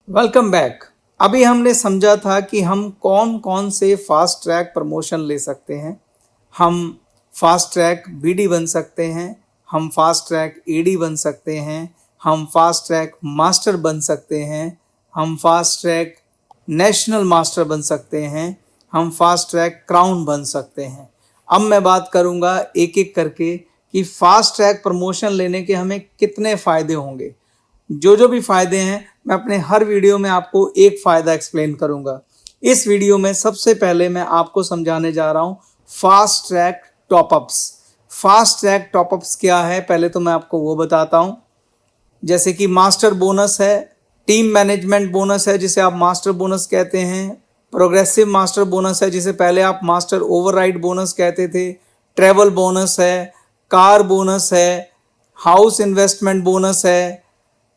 Welcome back. अभी हमने समझा था कि हम कौन कौन से फास्ट ट्रैक प्रमोशन ले सकते हैं। हम फास्ट ट्रैक बीडी बन सकते हैं, हम फास्ट ट्रैक एडी बन सकते हैं, हम फास्ट ट्रैक मास्टर बन सकते हैं, हम फास्ट ट्रैक नेशनल मास्टर बन सकते हैं, हम फास्ट ट्रैक क्राउन बन सकते हैं। अब मैं बात करूंगा एक एक करके कि फास्ट ट्रैक प्रमोशन लेने के हमें कितने फ़ायदे होंगे। जो भी फ़ायदे हैं मैं अपने हर वीडियो में आपको एक फ़ायदा एक्सप्लेन करूंगा। इस वीडियो में सबसे पहले मैं आपको समझाने जा रहा हूं फास्ट ट्रैक टॉपअप्स। फास्ट ट्रैक टॉपअप्स क्या है, पहले तो मैं आपको वो बताता हूं। जैसे कि मास्टर बोनस है, टीम मैनेजमेंट बोनस है जिसे आप मास्टर बोनस कहते हैं, प्रोग्रेसिव मास्टर बोनस है जिसे पहले आप मास्टर ओवरराइड बोनस कहते थे, ट्रैवल बोनस है, कार बोनस है, हाउस इन्वेस्टमेंट बोनस है,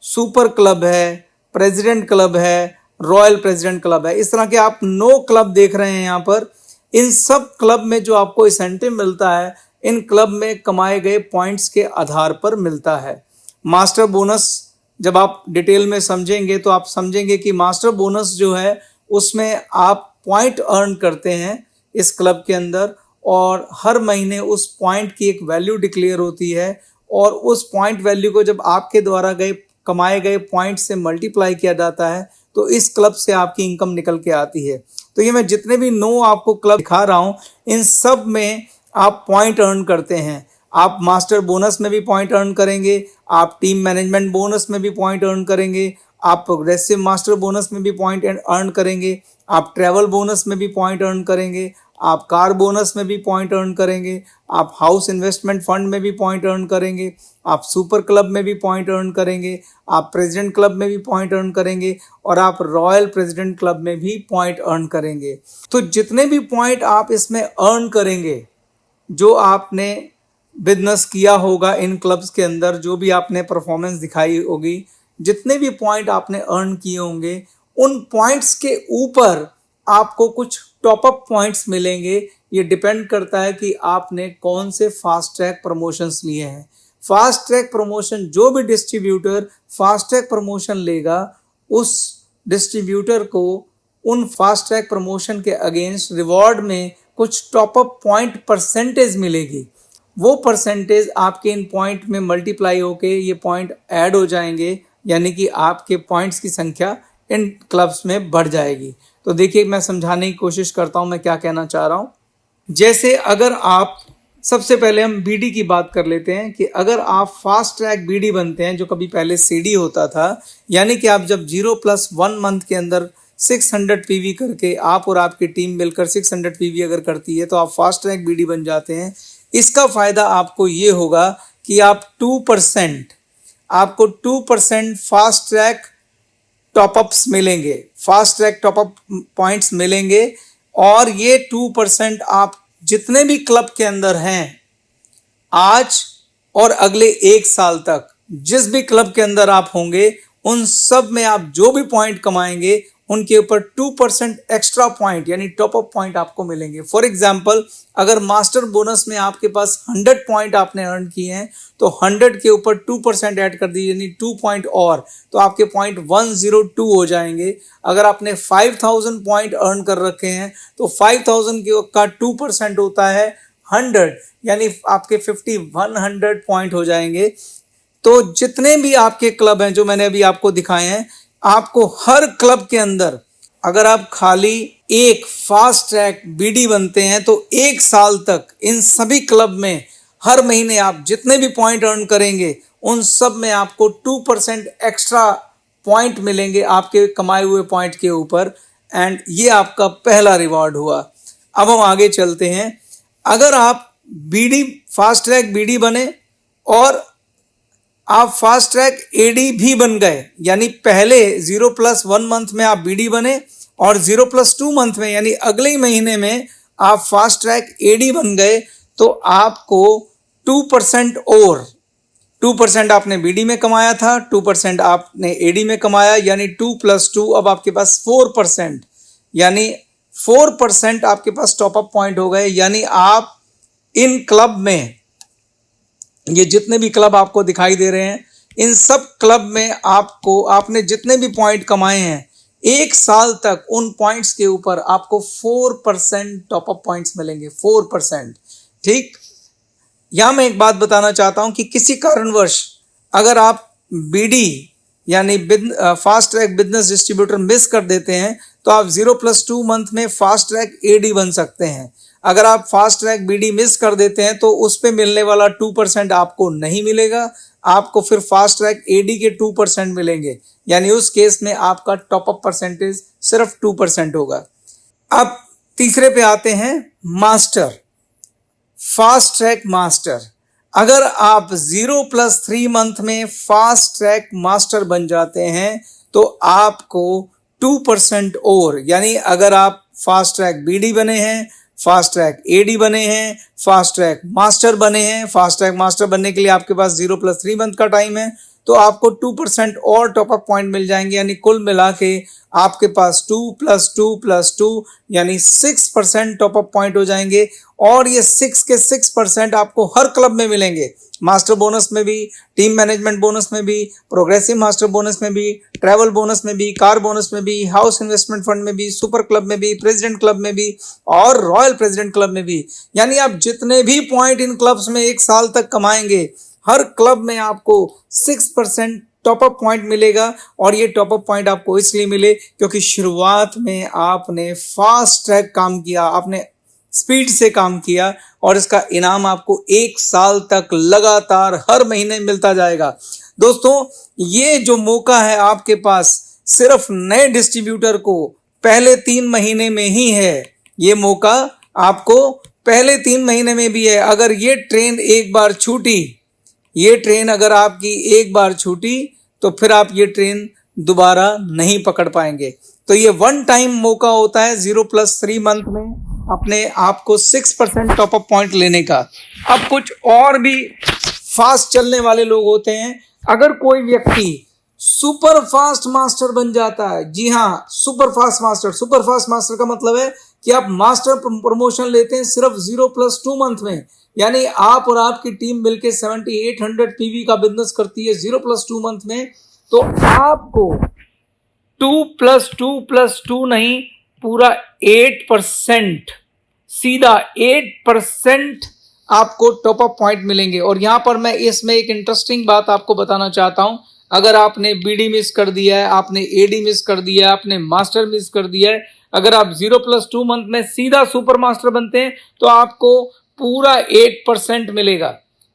सुपर क्लब है, प्रेसिडेंट क्लब है, रॉयल प्रेसिडेंट क्लब है। इस तरह के आप 9 क्लब देख रहे हैं यहाँ पर। इन सब क्लब में जो आपको इंसेंटिव मिलता है, इन क्लब में कमाए गए पॉइंट्स के आधार पर मिलता है। मास्टर बोनस जब आप डिटेल में समझेंगे तो आप समझेंगे कि मास्टर बोनस जो है उसमें आप पॉइंट अर्न करते हैं इस क्लब के अंदर, और हर महीने उस पॉइंट की एक वैल्यू डिक्लेयर होती है, और उस पॉइंट वैल्यू को जब आपके द्वारा कमाए गए पॉइंट से मल्टीप्लाई किया जाता है तो इस क्लब से आपकी इनकम निकल के आती है। तो ये मैं जितने भी 9 आपको क्लब दिखा रहा हूँ, इन सब में आप पॉइंट अर्न करते हैं। आप मास्टर बोनस में भी पॉइंट अर्न करेंगे, आप टीम मैनेजमेंट बोनस में भी पॉइंट अर्न करेंगे, आप प्रोग्रेसिव मास्टर बोनस में भी पॉइंट अर्न करेंगे, आप ट्रैवल बोनस में भी पॉइंट अर्न करेंगे, आप कार बोनस में भी पॉइंट अर्न करेंगे, आप हाउस इन्वेस्टमेंट फंड में भी पॉइंट अर्न करेंगे, आप सुपर क्लब में भी पॉइंट अर्न करेंगे, आप प्रेसिडेंट क्लब में भी पॉइंट अर्न करेंगे, और आप रॉयल प्रेसिडेंट क्लब में भी पॉइंट अर्न करेंगे। तो जितने भी पॉइंट आप इसमें अर्न करेंगे, जो आपने बिजनेस किया होगा इन क्लब्स के अंदर, जो भी आपने परफॉर्मेंस दिखाई होगी, जितने भी पॉइंट आपने अर्न किए होंगे, उन पॉइंट्स के ऊपर आपको कुछ टॉपअप पॉइंट्स मिलेंगे। ये डिपेंड करता है कि आपने कौन से फास्ट ट्रैक प्रमोशंस लिए हैं। फास्ट ट्रैक प्रमोशन जो भी डिस्ट्रीब्यूटर फास्ट ट्रैक प्रमोशन लेगा, उस डिस्ट्रीब्यूटर को उन फास्ट ट्रैक प्रमोशन के अगेंस्ट रिवॉर्ड में कुछ टॉपअप पॉइंट परसेंटेज मिलेगी। वो परसेंटेज आपके इन पॉइंट में मल्टीप्लाई होके ये पॉइंट ऐड हो जाएंगे, यानी कि आपके पॉइंट्स की संख्या इन क्लब्स में बढ़ जाएगी। तो देखिए, मैं समझाने की कोशिश करता हूँ मैं क्या कहना चाह रहा हूँ। जैसे अगर आप, सबसे पहले हम बीडी की बात कर लेते हैं कि अगर आप फास्ट ट्रैक बीडी बनते हैं, जो कभी पहले सीडी होता था, यानी कि आप जब 0+1 मंथ के अंदर 600 पीवी करके आप और आपकी टीम मिलकर 600 पीवी अगर करती है तो आप फास्ट ट्रैक बीडी बन जाते हैं। इसका फ़ायदा आपको ये होगा कि आप 2% फास्ट ट्रैक टॉपअप्स मिलेंगे, फास्ट ट्रैक टॉपअप पॉइंट्स मिलेंगे, और ये 2% आप जितने भी क्लब के अंदर हैं आज और अगले 1 साल तक, जिस भी क्लब के अंदर आप होंगे, उन सब में आप जो भी पॉइंट कमाएंगे उनके ऊपर 2% एक्स्ट्रा पॉइंट यानी टॉपअप पॉइंट आपको मिलेंगे। फॉर एग्जांपल, अगर मास्टर बोनस में आपके पास 100 पॉइंट आपने अर्न किए हैं तो 100 के ऊपर 2% ऐड कर दीजिए, यानी 2 पॉइंट और, तो आपके पॉइंट 102 हो जाएंगे। अगर आपने 5000 पॉइंट अर्न कर रखे हैं तो 5000 का 2% होता है 100, यानी आपके 100 पॉइंट हो जाएंगे। तो जितने भी आपके क्लब हैं जो मैंने अभी आपको दिखाए हैं, आपको हर क्लब के अंदर अगर आप खाली एक फास्ट ट्रैक बीडी बनते हैं तो 1 साल तक इन सभी क्लब में हर महीने आप जितने भी पॉइंट अर्न करेंगे उन सब में आपको 2% एक्स्ट्रा पॉइंट मिलेंगे आपके कमाए हुए पॉइंट के ऊपर, एंड ये आपका पहला रिवॉर्ड हुआ। अब हम आगे चलते हैं। अगर आप बीडी फास्ट ट्रैक बीडी बने और आप फास्ट ट्रैक एडी भी बन गए, यानी पहले 0+1 मंथ में आप बीडी बने और 0+2 मंथ में यानी अगले ही महीने में आप फास्ट ट्रैक एडी बन गए, तो आपको 2% और 2% आपने बीडी में कमाया था, 2% आपने एडी में कमाया, यानी 2+2 अब आपके पास 4%, यानी 4% आपके पास टॉपअप पॉइंट हो गए। यानी आप इन क्लब में, ये जितने भी क्लब आपको दिखाई दे रहे हैं, इन सब क्लब में आपको आपने जितने भी पॉइंट कमाए हैं, एक साल तक उन पॉइंट्स के ऊपर आपको 4% टॉपअप पॉइंट्स मिलेंगे, 4%। ठीक, यहां मैं एक बात बताना चाहता हूं कि किसी कारणवश अगर आप बीडी यानी fast track business distributor miss कर देते हैं तो आप 0+2 मंथ में फास्ट ट्रैक एडी बन सकते हैं। अगर आप फास्ट ट्रैक बीडी मिस कर देते हैं तो उस पे मिलने वाला 2% आपको नहीं मिलेगा, आपको फिर फास्ट ट्रैक एडी के 2% मिलेंगे, यानी उस केस में आपका टॉपअप परसेंटेज सिर्फ 2% होगा। अब तीसरे पे आते हैं मास्टर, फास्ट ट्रैक मास्टर। अगर आप 0+3 मंथ में फास्ट ट्रैक मास्टर बन जाते हैं तो आपको 2% और, यानी अगर आप फास्ट ट्रैक बीडी बने हैं, फास्ट ट्रैक एडी बने हैं, फास्ट ट्रैक मास्टर बने हैं, फास्ट ट्रैक मास्टर बनने के लिए आपके पास 0+3 मंथ का टाइम है, तो आपको 2% और टॉपअप पॉइंट मिल जाएंगे, यानी कुल मिला के आपके पास 2+2+2 यानी 6% टॉपअप पॉइंट हो जाएंगे। और ये 6 के 6% आपको हर क्लब में मिलेंगे, मास्टर बोनस में भी, टीम मैनेजमेंट बोनस में भी, प्रोग्रेसिव मास्टर बोनस में भी, ट्रैवल बोनस में भी, कार बोनस में भी, हाउस इन्वेस्टमेंट फंड में भी, सुपर क्लब में भी, प्रेसिडेंट क्लब में भी और रॉयल प्रेसिडेंट क्लब में भी। यानी आप जितने भी पॉइंट इन क्लब्स में एक साल तक कमाएंगे, हर क्लब में आपको 6% टॉपअप पॉइंट मिलेगा। और ये टॉपअप पॉइंट आपको इसलिए मिले क्योंकि शुरुआत में आपने फास्ट ट्रैक काम किया, आपने स्पीड से काम किया और इसका इनाम आपको एक साल तक लगातार हर महीने मिलता जाएगा। दोस्तों, ये जो मौका है आपके पास सिर्फ नए डिस्ट्रीब्यूटर को पहले 3 महीने में ही है। ये मौका आपको पहले 3 महीने में भी है। अगर ये ट्रेन एक बार छूटी, ये ट्रेन अगर आपकी एक बार छूटी तो फिर आप ये ट्रेन दोबारा नहीं पकड़ पाएंगे। तो ये वन टाइम मौका होता है 0+3 मंथ में अपने आप को 6% टॉपअप पॉइंट लेने का। अब कुछ और भी फास्ट चलने वाले लोग होते हैं। अगर कोई व्यक्ति सुपर फास्ट मास्टर बन जाता है, जी हाँ, super fast master. Super fast master का मतलब है कि आप मास्टर प्रमोशन लेते हैं सिर्फ 0+2 मंथ में, यानी आप और आपकी टीम मिलकर 7800 पीवी का बिजनेस करती है 0+2 मंथ में, तो आपको 2+2+2 नहीं, पूरा 8%, सीधा 8% आपको टॉपअप पॉइंट मिलेंगे। और यहां पर मैं इसमें एक इंटरेस्टिंग बात आपको बताना चाहता हूं। अगर आपने बीडी मिस कर दिया है, आपने एडी मिस कर दिया है, आपने मास्टर मिस कर दिया है, अगर आप 0+2 मंथ में सीधा सुपर मास्टर बनते हैं तो आपको पूरा 8% मिलेगा,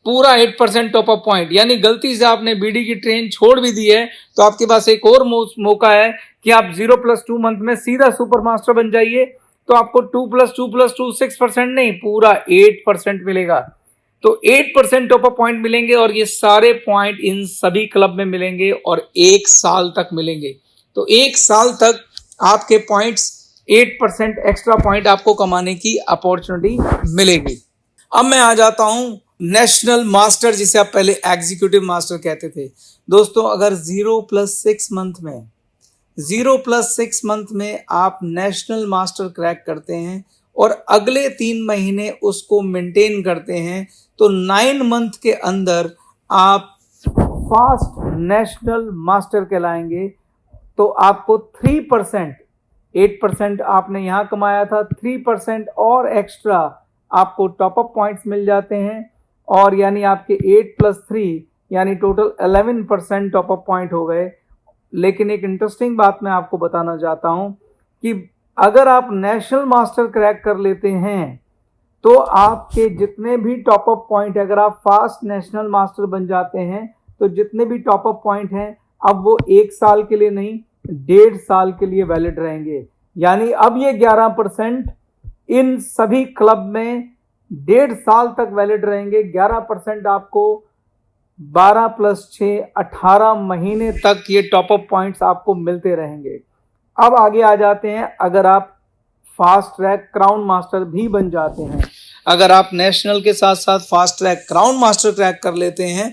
पूरा 8% टॉपअप पॉइंट। यानी गलती से आपने बीडी की ट्रेन छोड़ भी दी है तो आपके पास एक और मौका है कि आप 0+2 मंथ में सीधा सुपर मास्टर बन जाइए, तो आपको 2+2+2 6% नहीं, पूरा 8% मिलेगा। तो 8% टॉपअप पॉइंट मिलेंगे और ये सारे पॉइंट इन सभी क्लब में मिलेंगे और एक साल तक मिलेंगे। तो एक साल तक आपके पॉइंट्स 8% एक्स्ट्रा पॉइंट आपको कमाने की अपॉर्चुनिटी मिलेगी। अब मैं आ जाता हूं नेशनल मास्टर, जिसे आप पहले एग्जीक्यूटिव मास्टर कहते थे। दोस्तों, अगर 0+6 मंथ में आप नेशनल मास्टर क्रैक करते हैं और अगले 3 महीने उसको मेंटेन करते हैं तो 9 मंथ के अंदर आप फास्ट नेशनल मास्टर कहलाएंगे। तो आपको 3%, 8% आपने यहां कमाया था, 3% और एक्स्ट्रा आपको टॉपअप पॉइंट्स मिल जाते हैं और यानी आपके 8+3 यानी टोटल 11% टॉपअप पॉइंट हो गए। लेकिन एक इंटरेस्टिंग बात मैं आपको बताना चाहता हूं कि अगर आप नेशनल मास्टर क्रैक कर लेते हैं तो आपके जितने भी टॉपअप पॉइंट, अगर आप फास्ट नेशनल मास्टर बन जाते हैं तो जितने भी टॉपअप पॉइंट हैं अब वो 1 साल के लिए नहीं, 1.5 साल के लिए वैलिड रहेंगे। यानी अब ये 11% इन सभी क्लब में 1.5 साल तक वैलिड रहेंगे। 11% आपको 12+6 18 महीने तक ये टॉपअप पॉइंट्स आपको मिलते रहेंगे। अब आगे आ जाते हैं, अगर आप फास्ट ट्रैक क्राउन मास्टर भी बन जाते हैं, अगर आप नेशनल के साथ साथ fast track crown master crack कर लेते हैं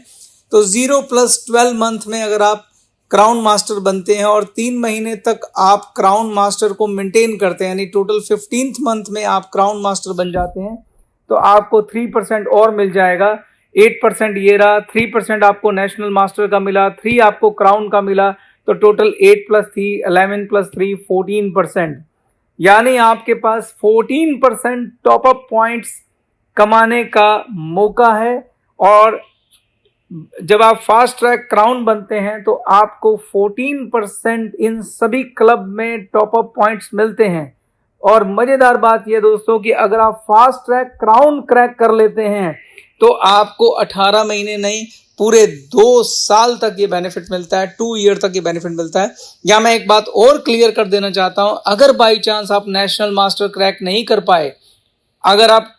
तो 0+12 मंथ में अगर आप क्राउन मास्टर बनते हैं और 3 महीने तक आप क्राउन मास्टर को मेंटेन करते हैं, यानी टोटल 15th मंथ में आप क्राउन मास्टर बन जाते हैं, तो आपको 3% और मिल जाएगा। 8% ये रहा, 3% आपको नेशनल मास्टर का मिला, 3 आपको क्राउन का मिला, तो टोटल 8 + 3 11 + 3 14%। यानी आपके पास 14% टॉपअप पॉइंट्स कमाने का मौका है। और जब आप फास्ट ट्रैक क्राउन बनते हैं तो आपको 14% इन सभी क्लब में टॉपअप पॉइंट्स मिलते हैं। और मजेदार बात यह दोस्तों कि अगर आप फास्ट ट्रैक क्राउन क्रैक कर लेते हैं तो आपको 18 महीने नहीं, पूरे 2 साल तक ये बेनिफिट मिलता है, 2 ईयर तक ये बेनिफिट मिलता है। या मैं एक बात और क्लियर कर देना चाहता हूं, अगर बाई चांस आप नेशनल मास्टर क्रैक नहीं कर पाए, अगर आप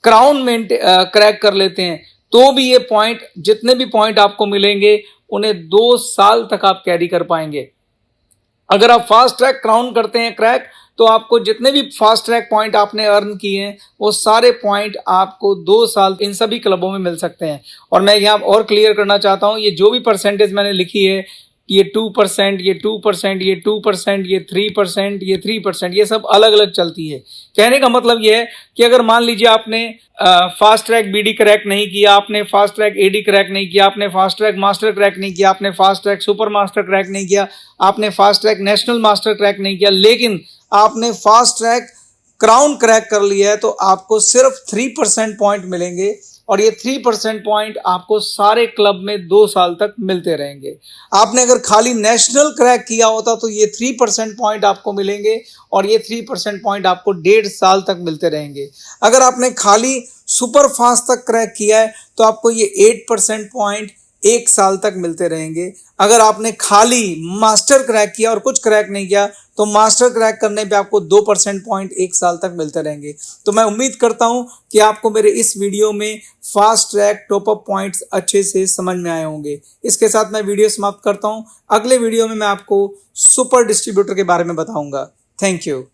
क्राउन में क्रैक कर लेते हैं, तो भी ये पॉइंट, जितने भी पॉइंट आपको मिलेंगे उन्हें 2 साल तक आप कैरी कर पाएंगे। अगर आप फास्ट ट्रैक क्राउन करते हैं क्रैक, तो आपको जितने भी फास्ट ट्रैक पॉइंट आपने अर्न किए हैं वो सारे पॉइंट आपको 2 साल इन सभी क्लबों में मिल सकते हैं। और मैं यहाँ और क्लियर करना चाहता हूँ, ये जो भी परसेंटेज मैंने लिखी है, ये 2%, ये 2%, ये 2%, ये 3%, ये 3%, ये सब अलग अलग चलती है। कहने का मतलब ये है कि अगर मान लीजिए आपने फास्ट ट्रैक बीडी क्रैक नहीं किया, आपने फास्ट ट्रैक एडी क्रैक नहीं किया, आपने फास्ट ट्रैक मास्टर क्रैक नहीं किया, आपने fast track super master crack नहीं किया, आपने fast track national master crack नहीं किया, लेकिन आपने फास्ट ट्रैक क्राउन क्रैक कर लिया है, तो आपको सिर्फ 3% पॉइंट मिलेंगे। और ये 3% पॉइंट आपको सारे क्लब में 2 साल तक मिलते रहेंगे। आपने अगर खाली नेशनल क्रैक किया होता तो ये 3% पॉइंट आपको मिलेंगे और ये 3% पॉइंट आपको 1.5 साल तक मिलते रहेंगे। अगर आपने खाली सुपर फास्ट तक क्रैक किया है तो आपको ये 8% पॉइंट 1 साल तक मिलते रहेंगे। अगर आपने खाली मास्टर क्रैक किया और कुछ क्रैक नहीं किया तो मास्टर क्रैक करने पे आपको 2% पॉइंट 1 साल तक मिलते रहेंगे। तो मैं उम्मीद करता हूं कि आपको मेरे इस वीडियो में फास्ट ट्रैक टॉपअप पॉइंट्स अच्छे से समझ में आए होंगे। इसके साथ मैं वीडियो समाप्त करता हूं। अगले वीडियो में मैं आपको सुपर डिस्ट्रीब्यूटर के बारे में बताऊंगा। Thank you.